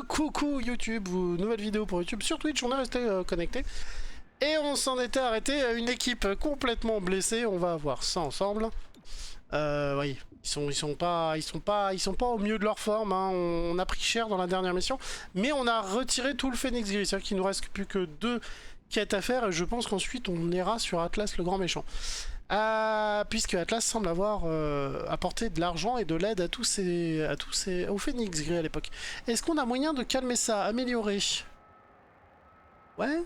Coucou YouTube, nouvelle vidéo pour YouTube. Sur Twitch, on est resté connecté. Et on s'en était arrêté à une équipe complètement blessée. On va voir ça ensemble. Oui, ils sont pas au mieux de leur forme. Hein. On a pris cher dans la dernière mission. Mais on a retiré tout le Phénix Gris. C'est-à-dire qu'il nous reste plus que 2 quêtes à faire. Et je pense qu'ensuite on ira sur Atlas le grand méchant. Puisque Atlas semble avoir apporté de l'argent et de l'aide à tous ces au Phénix Gris à l'époque. Est-ce qu'on a moyen de calmer ça, améliorer? Ouais.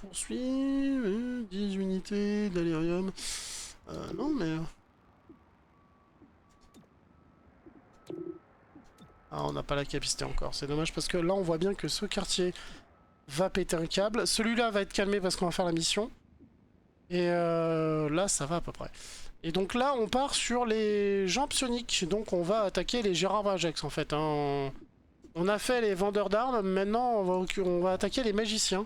Poursuivre 10 unités d'Alérium. Non mais... Ah, on n'a pas la capacité encore. C'est dommage parce que là on voit bien que ce quartier va péter un câble. Celui-là va être calmé parce qu'on va faire la mission. Et là ça va à peu près. Et donc là on part sur les gens psioniques. Donc on va attaquer les Gérard Vagex en fait. Hein. On a fait les vendeurs d'armes. Maintenant on va attaquer les magiciens.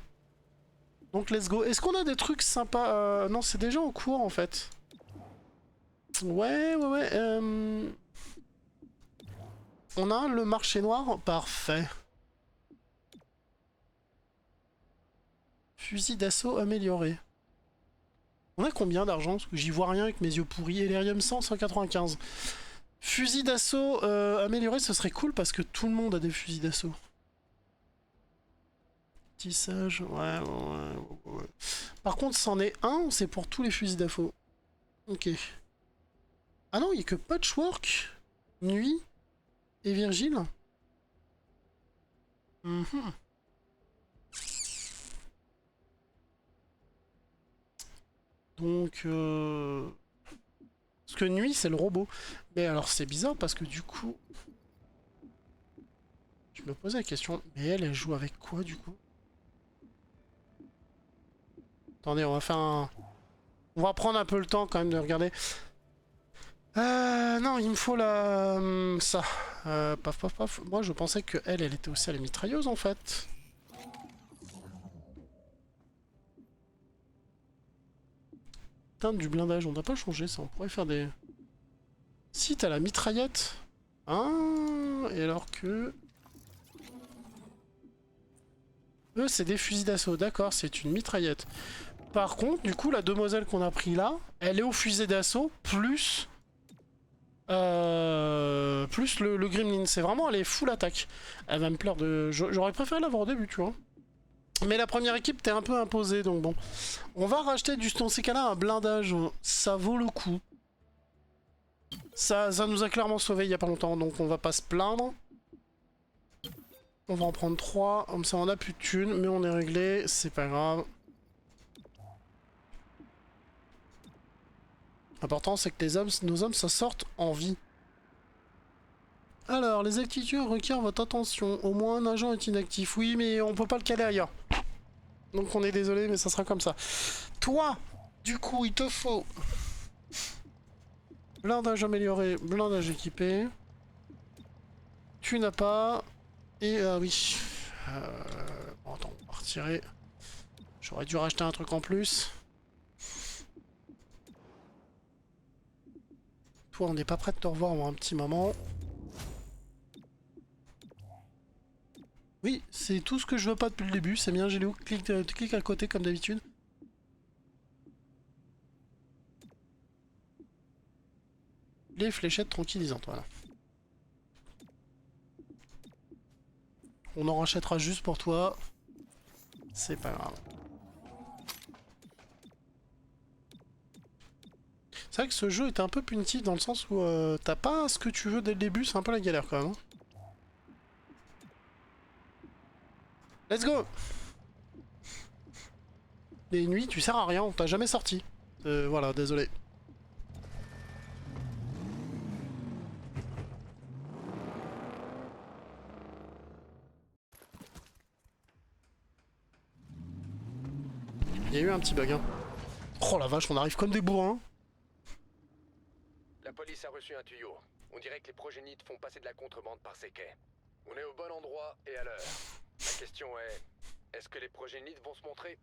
Donc let's go. Est-ce qu'on a des trucs sympas? Non, c'est déjà en cours en fait. Ouais. On a le marché noir. Parfait. Fusil d'assaut amélioré. On a combien d'argent? Parce que j'y vois rien avec mes yeux pourris. Elerium 100, 195. Fusil d'assaut amélioré, ce serait cool parce que tout le monde a des fusils d'assaut. Tissage, ouais. Par contre, c'en est un, c'est pour tous les fusils d'assaut. Ok. Ah non, il n'y a que Patchwork, Nuit et Virgile. Donc, parce que Nuit, c'est le robot. Mais alors, c'est bizarre parce que du coup... Je me posais la question, mais elle joue avec quoi du coup? Attendez, on va faire un... On va prendre un peu le temps quand même de regarder. Non, il me faut la... ça. Paf. Moi, je pensais que elle était aussi à la mitrailleuse, en fait. Teinte du blindage, on doit pas changer ça. On pourrait faire des... Si, t'as la mitraillette. Ah, et alors que... Eux, c'est des fusils d'assaut. D'accord, c'est une mitraillette. Par contre, du coup, la demoiselle qu'on a pris là, elle est au fusil d'assaut, plus le gremlin. C'est vraiment, elle est full attaque. Elle va me plaire de... J'aurais préféré l'avoir au début, tu vois. Mais la première équipe t'es un peu imposée, donc bon. On va racheter dans ces cas-là un blindage. Ça vaut le coup. Ça nous a clairement sauvé il y a pas longtemps, donc on va pas se plaindre. On va en prendre 3, comme ça on a plus de thunes, mais on est réglé, c'est pas grave. L'important c'est que nos hommes ça sorte en vie. Alors, les actitudes requièrent votre attention. Au moins un agent est inactif. Oui, mais on peut pas le caler ailleurs. Donc on est désolé, mais ça sera comme ça. Toi, du coup, il te faut... blindage amélioré, blindage équipé. Tu n'as pas... Et oui. Bon, attends, on va retirer. J'aurais dû racheter un truc en plus. Toi, on n'est pas prêt de te revoir avant un petit moment. Oui, c'est tout ce que je veux pas depuis le début. C'est bien, Géléo. Clique à côté comme d'habitude. Les fléchettes tranquillisantes, voilà. On en rachètera juste pour toi. C'est pas grave. C'est vrai que ce jeu est un peu punitif dans le sens où t'as pas ce que tu veux dès le début, c'est un peu la galère quand même. Hein. Let's go! Les nuits, tu sers à rien, on t'a jamais sorti. Voilà, désolé. Il y a eu un petit bug. Hein. Oh la vache, on arrive comme des bourrins. La police a reçu un tuyau. On dirait que les progénites font passer de la contrebande par ces quais. On est au bon endroit et à l'heure. La question est que les progénites vont se montrer?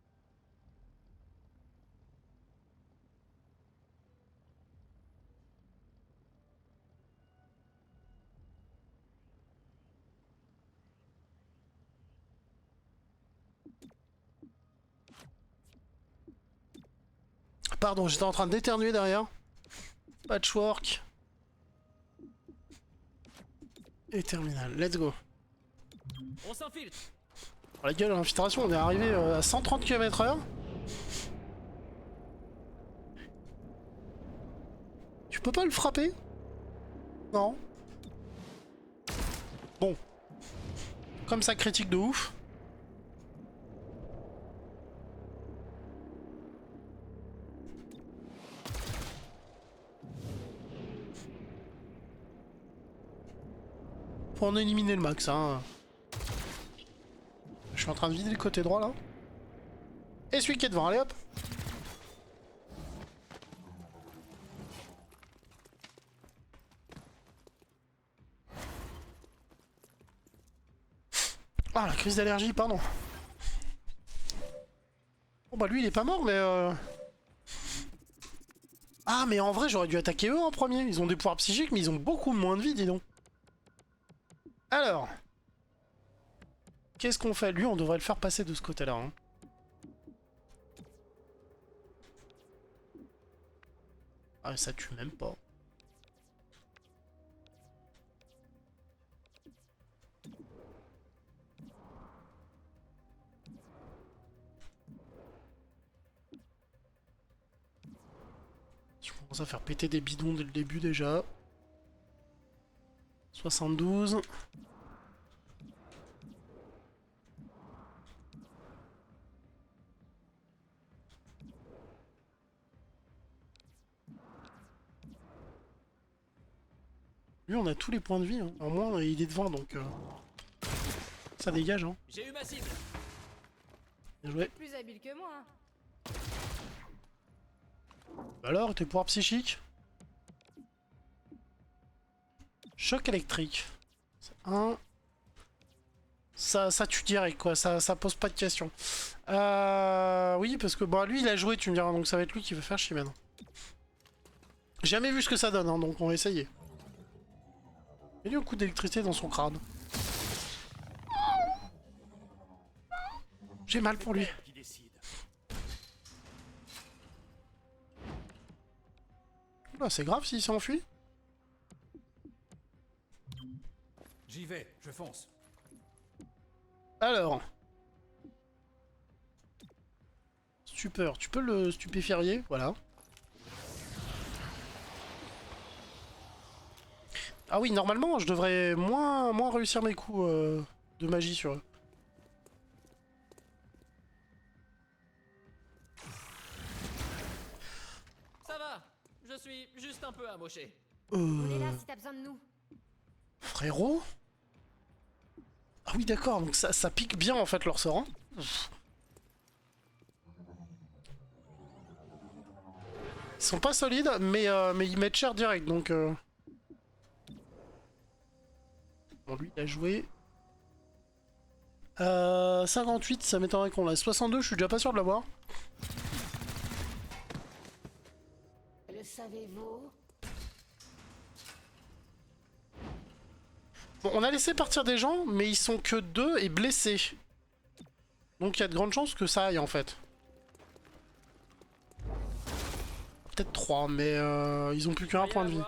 Pardon, j'étais en train d'éternuer derrière. Patchwork. Et terminal, let's go. On s'infiltre. Oh, la gueule, l'infiltration, on est arrivé à 130 km/h. Tu peux pas le frapper? Non. Bon. Comme ça critique de ouf. Faut en éliminer le max, hein. Je suis en train de vider le côté droit là. Et celui qui est devant, allez hop. Ah, la crise d'allergie, pardon. Bon bah lui il est pas mort mais Ah mais en vrai j'aurais dû attaquer eux en premier. Ils ont des pouvoirs psychiques mais ils ont beaucoup moins de vie, dis donc. Alors. Qu'est-ce qu'on fait? Lui on devrait le faire passer de ce côté-là. Hein. Ah ça tue même pas. Je commence à faire péter des bidons dès le début déjà. 72. Lui on a tous les points de vie, hein. En moins il est devant donc ça dégage hein. J'ai eu ma cible. Bien joué. Plus habile que moi. Hein. Alors, tes pouvoirs psychiques? Choc électrique. Un. Ça tue direct quoi, ça pose pas de questions. Oui, parce que bah, lui il a joué, tu me diras, donc ça va être lui qui va faire chier maintenant. Jamais vu ce que ça donne, hein, donc on va essayer. Il y a eu un coup d'électricité dans son crâne. J'ai mal pour lui. Là, c'est grave s'il s'est enfui. J'y vais, je fonce. Alors. Stupeur, tu peux le stupéfier, voilà. Ah oui, normalement, je devrais moins réussir mes coups de magie sur eux. Ça va, je suis juste un peu amoché. On est là si t'as besoin de nous. Frérot? Ah oui, d'accord, donc ça pique bien en fait leur sort. Hein. Ils sont pas solides, mais ils mettent cher direct, donc... Bon, lui, il a joué. 58, ça m'étonnerait qu'on l'a. 62, je suis déjà pas sûr de l'avoir. Le savez-vous? Bon, on a laissé partir des gens, mais ils sont que 2 et blessés. Donc il y a de grandes chances que ça aille en fait. Peut-être 3, mais ils ont plus qu'un point de vie.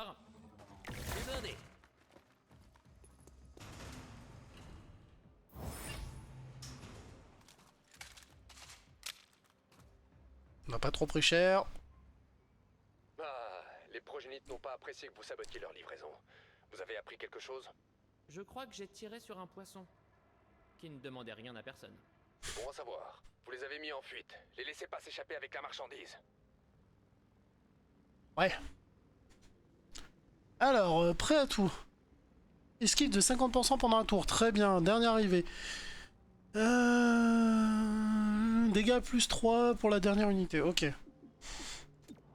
On n'a pas trop pris cher. Ah, les progénites n'ont pas apprécié que vous sabotiez leur livraison. Vous avez appris quelque chose? Je crois que j'ai tiré sur un poisson qui ne demandait rien à personne. Bon à savoir. Vous les avez mis en fuite. Les laissez pas s'échapper avec la marchandise. Ouais. Alors, prêt à tout. Esquive de 50% pendant un tour. Très bien. Dernière arrivée. Dégâts plus 3 pour la dernière unité. Ok.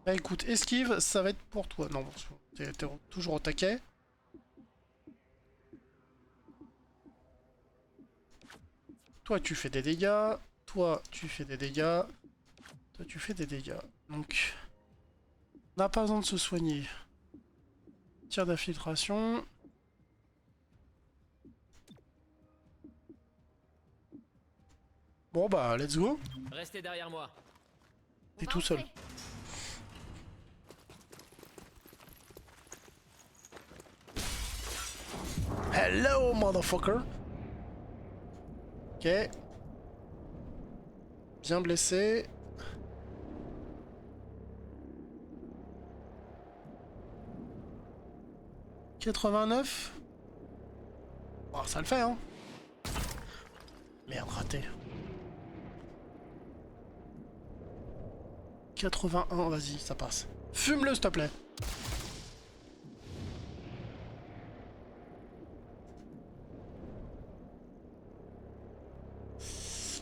Bah écoute, esquive, ça va être pour toi. Non, t'es toujours au taquet. Toi, tu fais des dégâts. Toi, tu fais des dégâts. Toi, tu fais des dégâts. Donc, on n'a pas besoin de se soigner. Tir d'infiltration. Bon bah, let's go. Restez derrière moi. T'es On va tout seul. entrer. Hello, motherfucker. Ok. Bien blessé. « 89 ». Oh, ça le fait, hein. Merde, raté. 81, vas-y, ça passe. Fume-le, s'il te plaît. «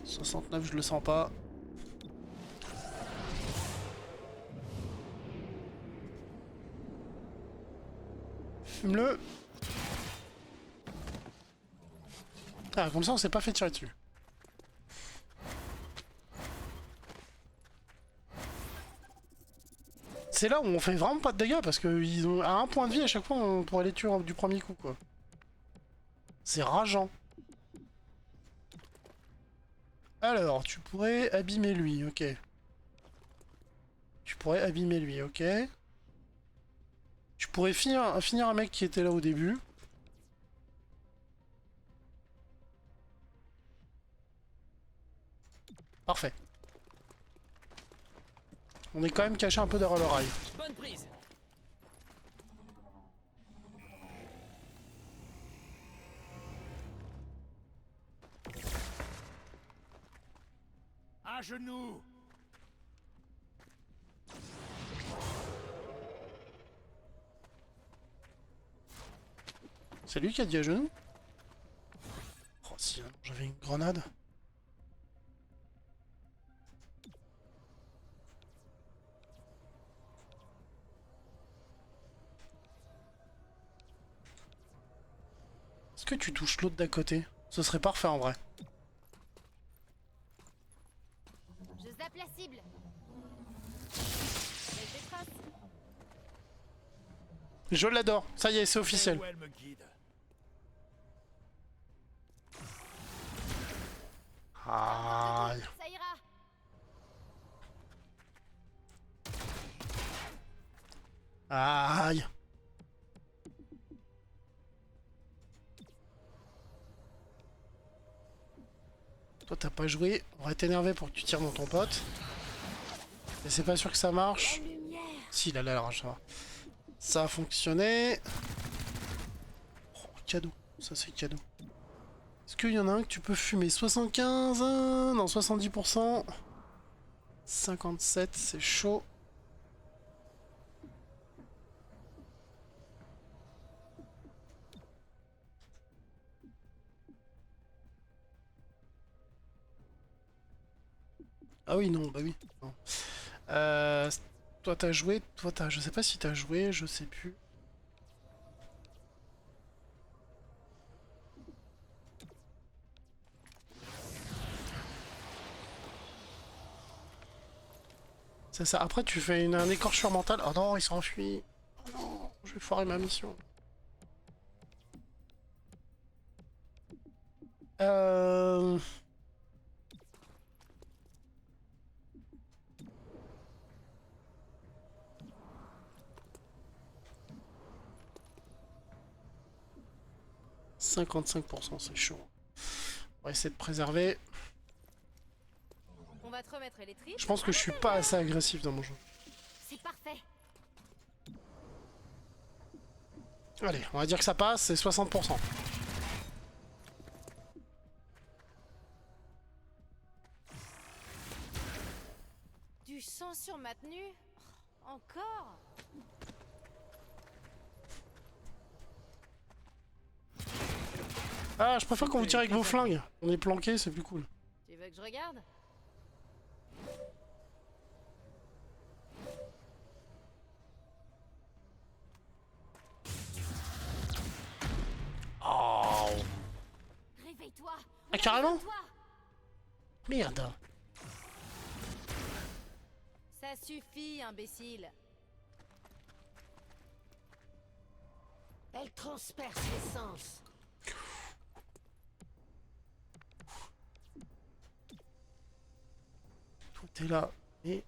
69, je le sens pas. Fume-le. Ah, comme ça, on s'est pas fait tirer dessus. C'est là où on fait vraiment pas de dégâts parce qu'ils ont à un point de vie à chaque fois on pourrait les tuer du premier coup quoi. C'est rageant. Alors, tu pourrais abîmer lui, ok. Tu pourrais abîmer lui, ok. Tu pourrais finir un mec qui était là au début. Parfait. On est quand même caché un peu derrière le rail. Bonne prise. À genoux. C'est lui qui a dit à genoux? Oh si, j'avais une grenade. Est-ce que tu touches l'autre d'à côté? Ce serait parfait en vrai. Je zappe la cible. Laisse des traces. Je l'adore, ça y est, c'est officiel. Où elle me guide. Aïe. Ça ira. Aïe. Toi t'as pas joué, on va t'énerver pour que tu tires dans ton pote. Mais c'est pas sûr que ça marche. La lumière. Si, il a la rage, ça va. Ça a fonctionné. Oh, cadeau, ça c'est cadeau. Est-ce qu'il y en a un que tu peux fumer? 75 non, 70%. 57, c'est chaud. Ah oui, non, bah oui. Non. Toi t'as joué, toi t'as... Je sais pas si t'as joué, je sais plus. C'est ça, après tu fais un écorchure mental. Oh non, il s'enfuit. Oh non, je vais foirer ma mission. Euh... « 55%, c'est chaud. On va essayer de préserver. On va te remettre les tripes. Je pense que je suis pas assez agressif dans mon jeu. C'est parfait. Allez, on va dire que ça passe, c'est 60%. Du sang sur ma tenue. Encore. Ah, je préfère qu'on vous tire avec vos flingues. On est planqué, c'est plus cool. Tu veux que je regarde? Oh. Réveille-toi. Ah, carrément? Réveille-toi. Merde. Ça suffit, imbécile. Elle transperce les sens. Tout est là. Et...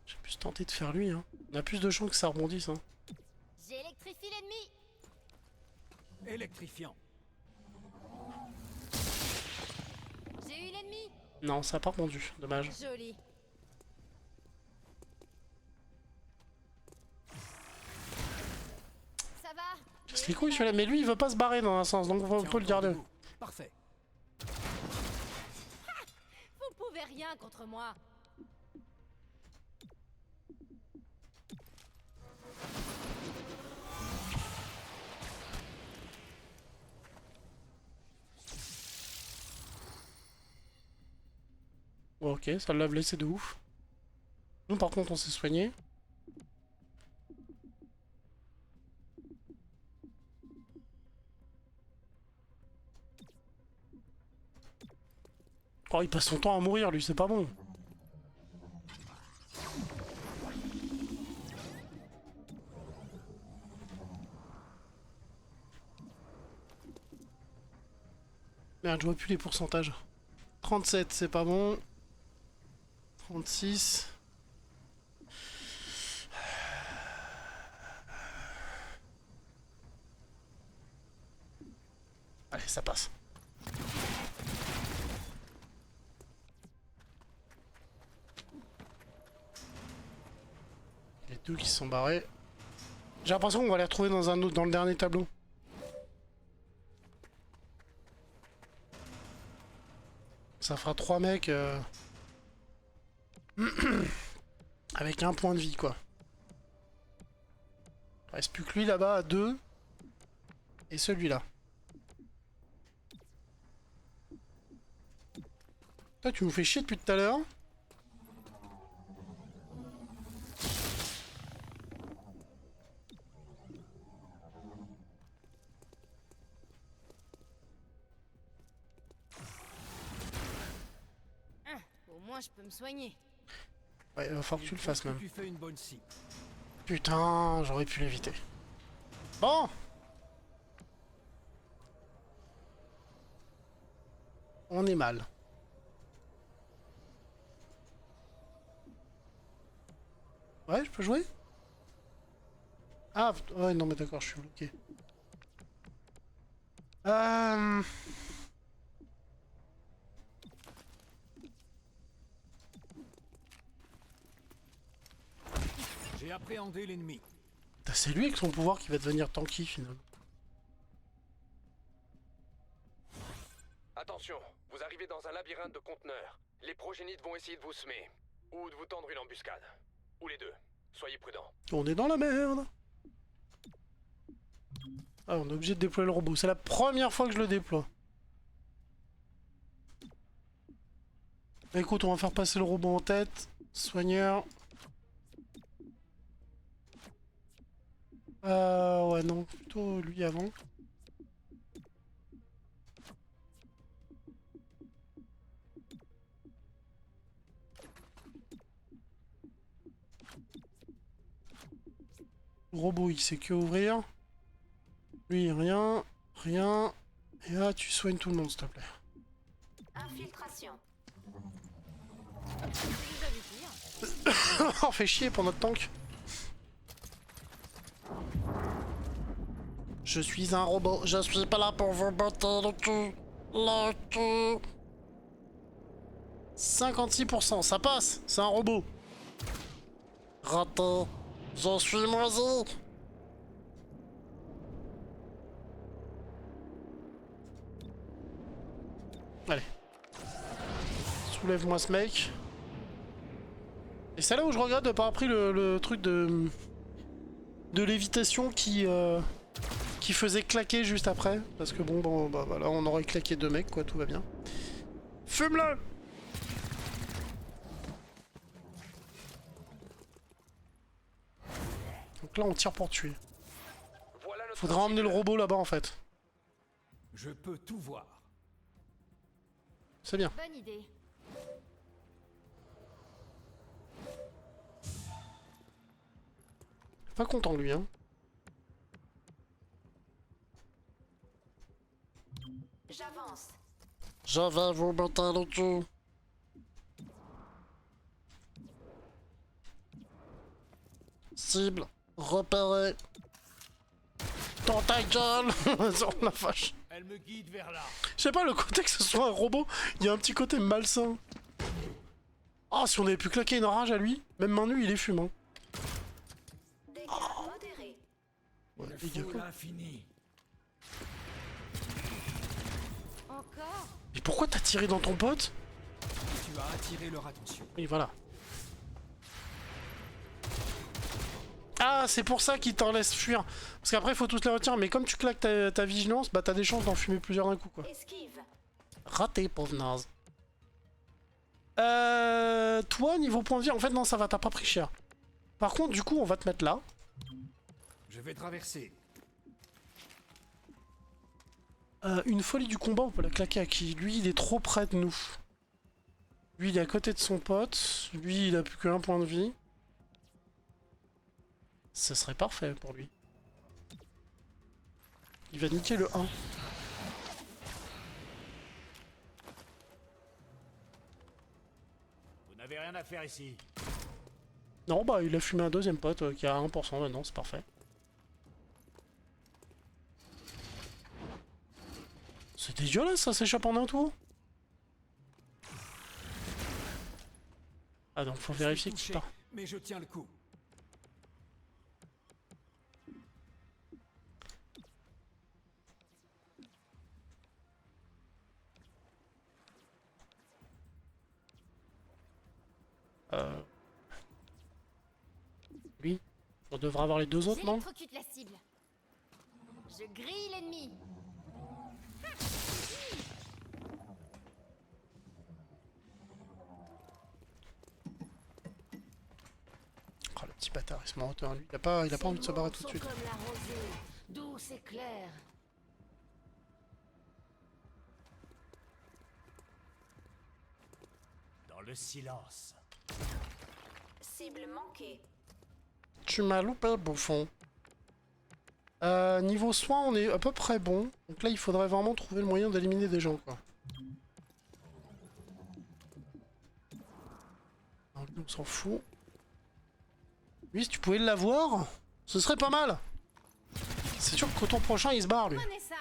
J'ai plus tenter de faire lui, hein. On a plus de chances que ça rebondisse, hein. J'électrifie l'ennemi. Électrifiant. J'ai eu l'ennemi. Non, ça a pas rebondi, dommage. Joli. Ça va. C'est les couilles celui-là, mais lui il veut pas se barrer dans un sens, donc on Tiens peut le encore garder. debout. Parfait. Vous pouvez rien contre moi. Bon, ok, ça l'a blessé de ouf. Nous par contre on s'est soigné. Oh, il passe son temps à mourir lui, c'est pas bon. Merde, je vois plus les pourcentages. 37, c'est pas bon. 36. Allez, ça passe. Les deux qui se sont barrés. J'ai l'impression qu'on va les retrouver dans un autre, dans le dernier tableau. Ça fera 3 mecs avec un point de vie quoi. Il reste plus que lui là-bas à 2 et celui-là. Toi tu nous fais chier depuis tout à l'heure. Au moins, je peux me soigner. Ouais, il va falloir que tu le fasses même. Tu fais une bonne scie. Putain, j'aurais pu l'éviter. Bon. On est mal. Ouais, je peux jouer? Ah, ouais, non mais d'accord, je suis bloqué. J'ai appréhendé l'ennemi. C'est lui avec son pouvoir qui va devenir tanky finalement. Attention, vous arrivez dans un labyrinthe de conteneurs. Les progénites vont essayer de vous semer. Ou de vous tendre une embuscade. Ou les deux. Soyez prudents. On est dans la merde. Ah, on est obligé de déployer le robot. C'est la première fois que je le déploie. Bah, écoute, on va faire passer le robot en tête. Soigneur. Ouais, non, plutôt lui avant. Le robot, il sait que ouvrir. Lui, rien, rien. Et là, tu soignes tout le monde, s'il te plaît. Infiltration. Déjà vu pire. On fait chier pour notre tank. Je suis un robot, je suis pas là pour vous botter le cul. Le cul. 56%, ça passe, c'est un robot. Raté. Je suis moisi. Allez. Soulève-moi ce mec. Et c'est là où je regrette de pas avoir pris le truc de lévitation qui faisait claquer juste après. Parce que bon, bah voilà, on aurait claqué 2 mecs, quoi, tout va bien. Fume-le! Donc là, on tire pour tuer. Voilà notre Faudra emmener le cible. robot là-bas, en fait. Je peux tout voir. C'est bien. Bonne idée. Pas content, lui, hein. J'avance. Je vais vous botter le cul. Cible. Repéré. Dans ta gueule. Oh la vache. Elle me guide vers là. Je sais pas, le côté que ce soit un robot, il y a un petit côté malsain. Oh, si on avait pu claquer une rage à lui, même main nue, il est fumant. Dégâts modérés. Ouais, Une les gars, foule quoi. infinie. Encore? Mais pourquoi t'as tiré dans ton pote? Tu as attiré leur attention. Oui, voilà. Ah, c'est pour ça qu'il t'en laisse fuir. Parce qu'après, il faut tous les retirer. Mais comme tu claques ta vigilance, bah t'as des chances d'en fumer plusieurs d'un coup, quoi. Esquive. Raté, pauvre naze. Toi, niveau point de vie, en fait, non, ça va, t'as pas pris cher. Par contre, du coup, on va te mettre là. Je vais traverser. Une folie du combat, on peut la claquer à qui? Lui, il est trop près de nous. Lui, il est à côté de son pote. Lui, il a plus qu'un point de vie. Ce serait parfait pour lui. Il va niquer le 1. Vous n'avez rien à faire ici. Non, bah, il a fumé un deuxième pote qui a 1% maintenant, c'est parfait. C'est dégueulasse, ça s'échappe en un tour. Ah donc faut Je suis vérifier qu'il touché, part. mais je tiens le coup. Lui, on devrait avoir les deux autres, non? J'électrocute la cible. Je grille l'ennemi. Oh le petit bâtard, il se met en hauteur, lui. Il a pas envie de se barrer tout de suite. Comme la rosée, douce et claire. Dans le silence. Cible manquée. Tu m'as loupé, bouffon. Niveau soin, on est à peu près bon. Donc là, il faudrait vraiment trouver le moyen d'éliminer des gens, quoi. Alors, lui, on s'en fout. Lui, si tu pouvais l'avoir, ce serait pas mal. C'est sûr que ton prochain, il se barre, lui. Prenez ça.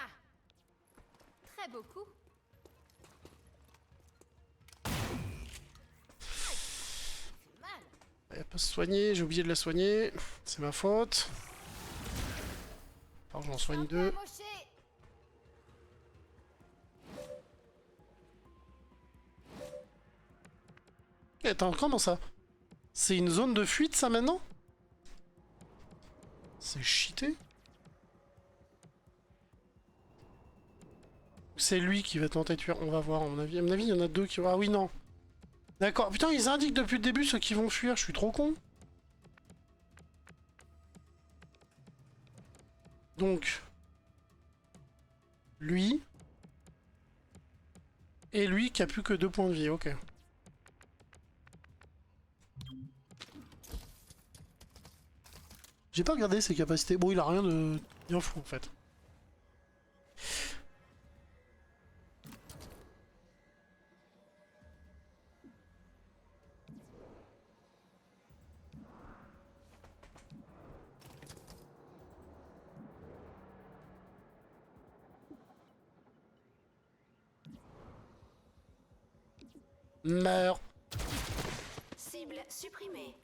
Très beau coup. C'est mal. Elle peut se soigner, j'ai oublié de la soigner. C'est ma faute. Alors, j'en soigne Un peu deux. amoché. Eh, attends, comment ça? C'est une zone de fuite, ça, maintenant? C'est cheaté? C'est lui qui va tenter de fuir. On va voir, à mon avis. À mon avis, il y en a deux qui... Ah oui, non. D'accord. Putain, ils indiquent depuis le début ceux qui vont fuir. Je suis trop con. Donc... Lui... Et lui qui a plus que 2 points de vie. Ok. J'ai pas regardé ses capacités. Bon, il a rien de bien fou en fait. Meurs. Cible supprimée.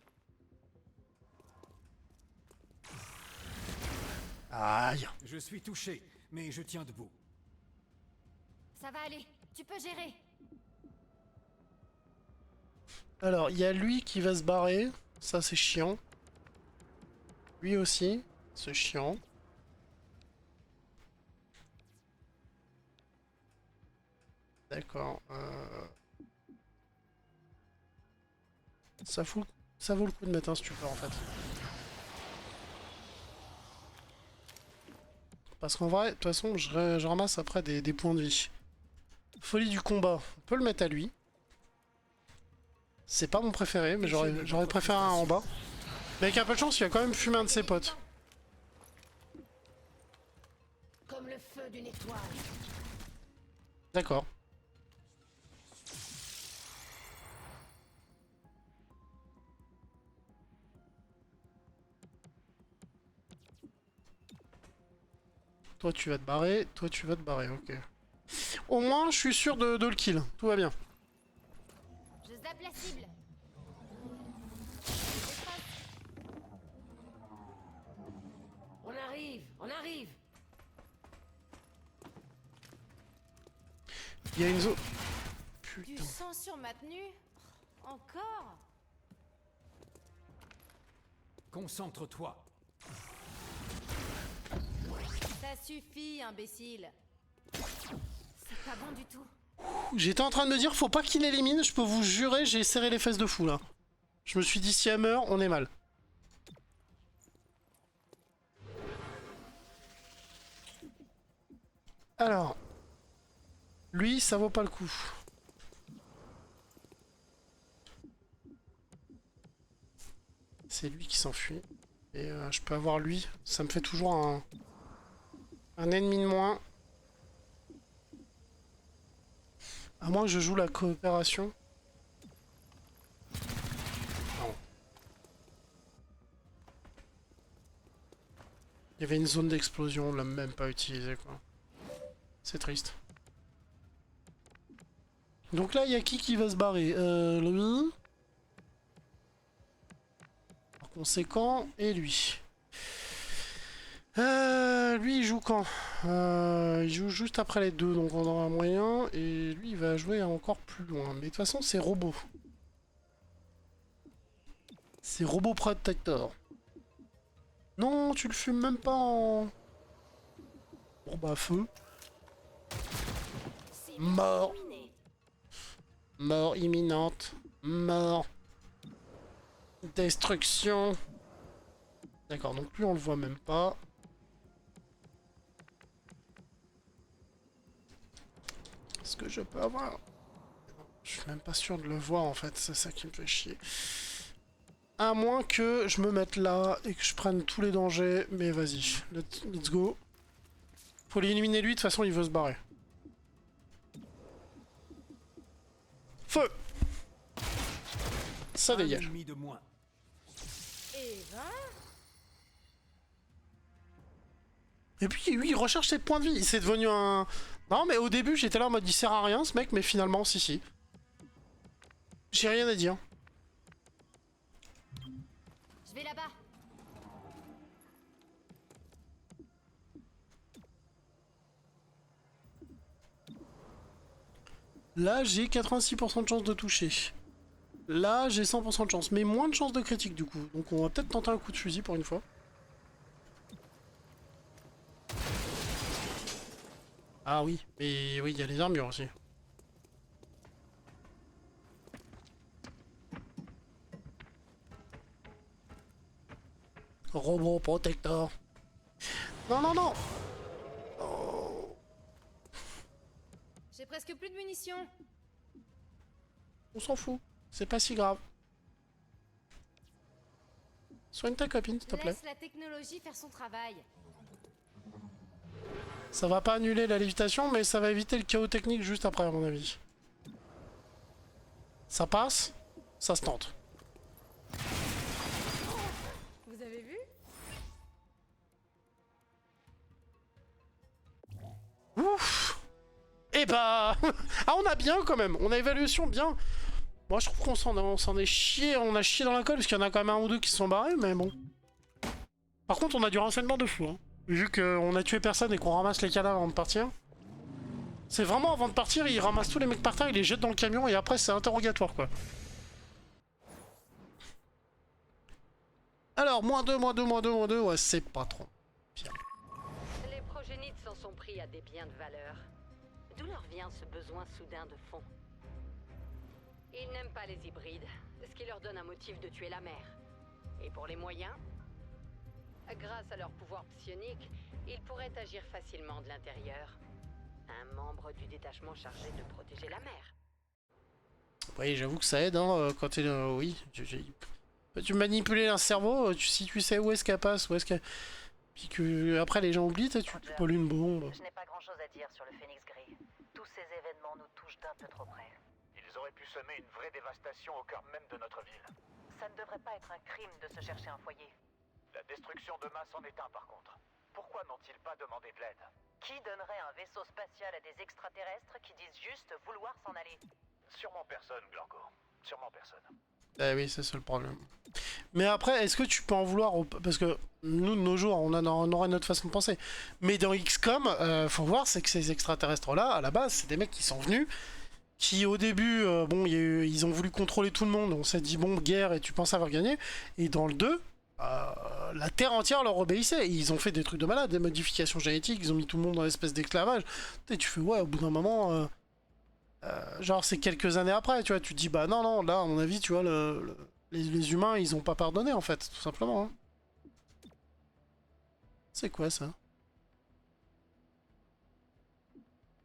Aïe. Je suis touché, mais je tiens debout. Ça va aller. Tu peux gérer. Alors, il y a lui qui va se barrer. Ça, c'est chiant. Lui aussi. C'est chiant. D'accord. Ça vaut le coup de mettre un stupeur, en fait. Parce qu'en vrai, de toute façon, je ramasse après des points de vie. Folie du combat. On peut le mettre à lui. C'est pas mon préféré, mais j'aurais préféré un en bas. Mais avec un peu de chance, il va quand même fumer un de ses potes. Comme le feu d'une étoile. D'accord. Toi, tu vas te barrer. Toi, tu vas te barrer, ok. Au moins, je suis sûr de le kill. Tout va bien. Je zappe la cible. On arrive, on arrive. Il y a une zone... Du Putain. sang sur ma tenue. Encore? Concentre-toi. Ça suffit, imbécile. C'est pas bon du tout. J'étais en train de me dire, faut pas qu'il élimine. Je peux vous jurer, j'ai serré les fesses de fou, là. Je me suis dit, si elle meurt, on est mal. Alors... Lui, ça vaut pas le coup. C'est lui qui s'enfuit. Et je peux avoir lui. Ça me fait toujours un ennemi de moins. À moins que je joue la coopération. Non. Il y avait une zone d'explosion, on l'a même pas utilisée, quoi. C'est triste. Donc là, il y a qui va se barrer? Lui. Par conséquent, et lui. Lui, il joue quand? Il joue juste après les deux, donc on aura un moyen. Et lui, il va jouer encore plus loin. Mais de toute façon, c'est robot. C'est robot protector. Non, tu le fumes même pas en... Bon bah, feu. Mort. Mort imminente. Mort. Destruction. D'accord, donc lui on le voit même pas. Est-ce que je peux avoir... Je suis même pas sûr de le voir en fait, c'est ça qui me fait chier. À moins que je me mette là et que je prenne tous les dangers, mais vas-y, let's go. Faut l'éliminer lui, de toute façon il veut se barrer. Feu! Ça dégage. Un ennemi de moins. Et ben... Et puis lui il recherche ses points de vie, c'est devenu un... Non mais au début j'étais là en mode il sert à rien ce mec, mais finalement si. J'ai rien à dire. Je vais là-bas. Là j'ai 86% de chance de toucher. Là j'ai 100% de chance, mais moins de chance de critique du coup. Donc on va peut-être tenter un coup de fusil pour une fois. Ah oui, mais oui il y a les armures aussi. Robot protector. Non, non, non. Oh. J'ai presque plus de munitions. On s'en fout. C'est pas si grave. Soigne ta copine, s'il te plaît. Laisse la technologie faire son travail. Ça va pas annuler la lévitation, mais ça va éviter le chaos technique juste après, à mon avis. Ça passe, ça se tente. Vous avez vu? Ouf. Et bah... ah, on a bien quand même. On a évaluation bien. Moi, je trouve qu'on s'en est chié. On a chié dans la colle, parce qu'il y en a quand même un ou deux qui se sont barrés, mais bon. Par contre, on a du renseignement de fou, hein. Vu qu'on a tué personne et qu'on ramasse les cadavres avant de partir. C'est vraiment avant de partir, il ramasse tous les mecs par terre, il les jette dans le camion et après c'est interrogatoire quoi. Alors, -2, -2, -2, ouais c'est pas trop pire. Les progénites s'en sont pris à des biens de valeur. D'où leur vient ce besoin soudain de fonds? Ils n'aiment pas les hybrides, ce qui leur donne un motif de tuer la mère. Et pour les moyens? Grâce à leur pouvoir psionique, ils pourraient agir facilement de l'intérieur. Un membre du détachement chargé de protéger la mère. Oui, j'avoue que ça aide, hein, quand t'es... oui, tu manipuler un cerveau, si tu sais où est-ce qu'elle passe, où est-ce qu'elle... Puis que après les gens oublient, tu pollues une bombe. Je n'ai pas grand-chose à dire sur le Phénix Gris. Tous ces événements nous touchent d'un peu trop près. Ils auraient pu semer une vraie dévastation au cœur même de notre ville. Ça ne devrait pas être un crime de se chercher un foyer. La destruction de masse en est un par contre. Pourquoi n'ont-ils pas demandé de l'aide? Qui donnerait un vaisseau spatial à des extraterrestres qui disent juste vouloir s'en aller? Sûrement personne, Glorgo. Sûrement personne. Eh oui, c'est ça le problème. Mais après, est-ce que tu peux en vouloir parce que nous, de nos jours, on aura notre façon de penser. Mais dans XCOM, faut voir, c'est que ces extraterrestres-là, à la base, c'est des mecs qui sont venus, qui au début, bon, ils ont voulu contrôler tout le monde, on s'est dit, bon, guerre, et tu penses avoir gagné. Et dans le 2, la Terre entière leur obéissait. Et ils ont fait des trucs de malade, des modifications génétiques, ils ont mis tout le monde dans l'espèce d'esclavage. Tu fais, ouais, au bout d'un moment... genre c'est quelques années après, tu vois, tu te dis bah non, là à mon avis, tu vois, les humains ils ont pas pardonné en fait, tout simplement. Hein. C'est quoi ça?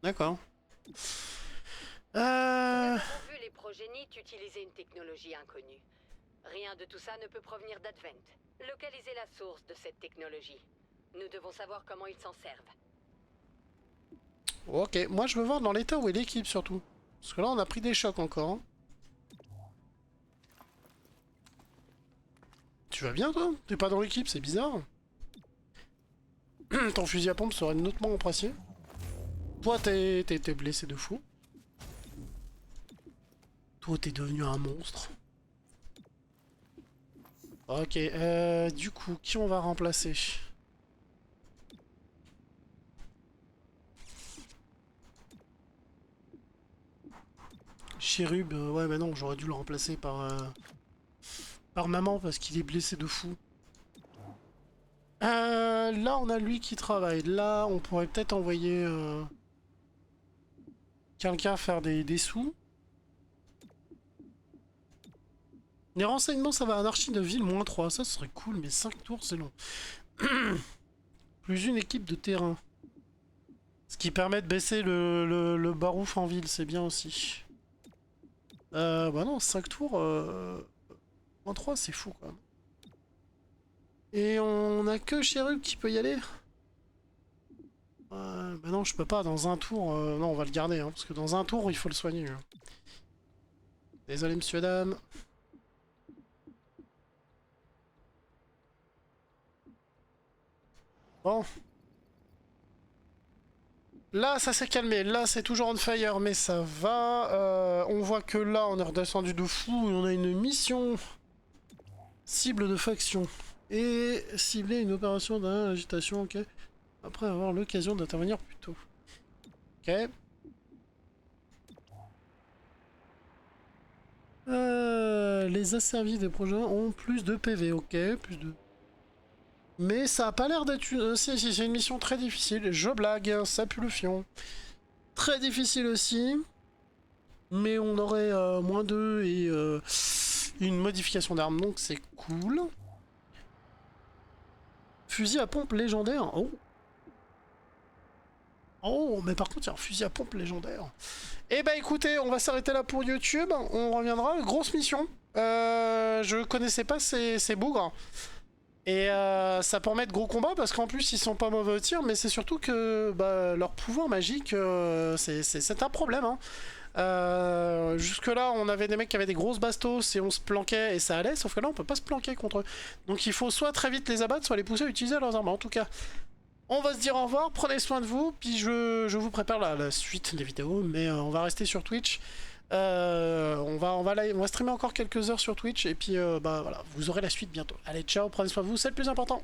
D'accord. Nous avons vu les progénites utiliser une technologie inconnue. Rien de tout ça ne peut provenir d'Advent. Localisez la source de cette technologie. Nous devons savoir comment ils s'en servent. Ok, moi je veux voir dans l'état où est l'équipe surtout. Parce que là on a pris des chocs encore. Hein. Tu vas bien toi? T'es pas dans l'équipe, c'est bizarre. Ton fusil à pompe serait notamment apprécié. Toi t'es blessé de fou. Toi t'es devenu un monstre. Ok, du coup, qui on va remplacer? Chérub, ouais mais non, j'aurais dû le remplacer par maman parce qu'il est blessé de fou. Là on a lui qui travaille. Là on pourrait peut-être envoyer quelqu'un faire des sous. Les renseignements ça va, anarchie de ville -3, ça serait cool mais 5 tours c'est long. Plus une équipe de terrain. Ce qui permet de baisser le barouf en ville, c'est bien aussi. Bah non, 5 tours, -3 c'est fou quoi. Et on a que Chérub qui peut y aller. Bah non, je peux pas, dans un tour, non on va le garder, hein, parce que dans un tour il faut le soigner. Hein. Désolé monsieur dame. Bon. Là, ça s'est calmé. Là, c'est toujours on fire, mais ça va. On voit que là, on est redescendu de fou. Et on a une mission cible de faction. Et cibler une opération d'agitation, ok. Après avoir l'occasion d'intervenir plus tôt. Ok. Les asservis des projets ont plus de PV, ok. Plus de... Mais ça a pas l'air d'être une... si, c'est une mission très difficile. Je blague, ça pue le fion. Très difficile aussi. Mais on aurait -2 et une modification d'arme, donc c'est cool. Fusil à pompe légendaire. Oh. Oh, mais par contre, il y a un fusil à pompe légendaire. Eh bah écoutez, on va s'arrêter là pour YouTube. On reviendra. Grosse mission. Je connaissais pas ces bougres. Et ça permet de gros combats parce qu'en plus ils sont pas mauvais au tir, mais c'est surtout que bah, leur pouvoir magique c'est un problème. Hein. Jusque là on avait des mecs qui avaient des grosses bastos et on se planquait et ça allait, sauf que là on peut pas se planquer contre eux. Donc il faut soit très vite les abattre, soit les pousser à utiliser leurs armes. En tout cas, on va se dire au revoir, prenez soin de vous, puis je vous prépare la suite des vidéos, mais on va rester sur Twitch. On va streamer encore quelques heures sur Twitch et puis bah voilà, vous aurez la suite bientôt. Allez, ciao, prenez soin de vous, c'est le plus important.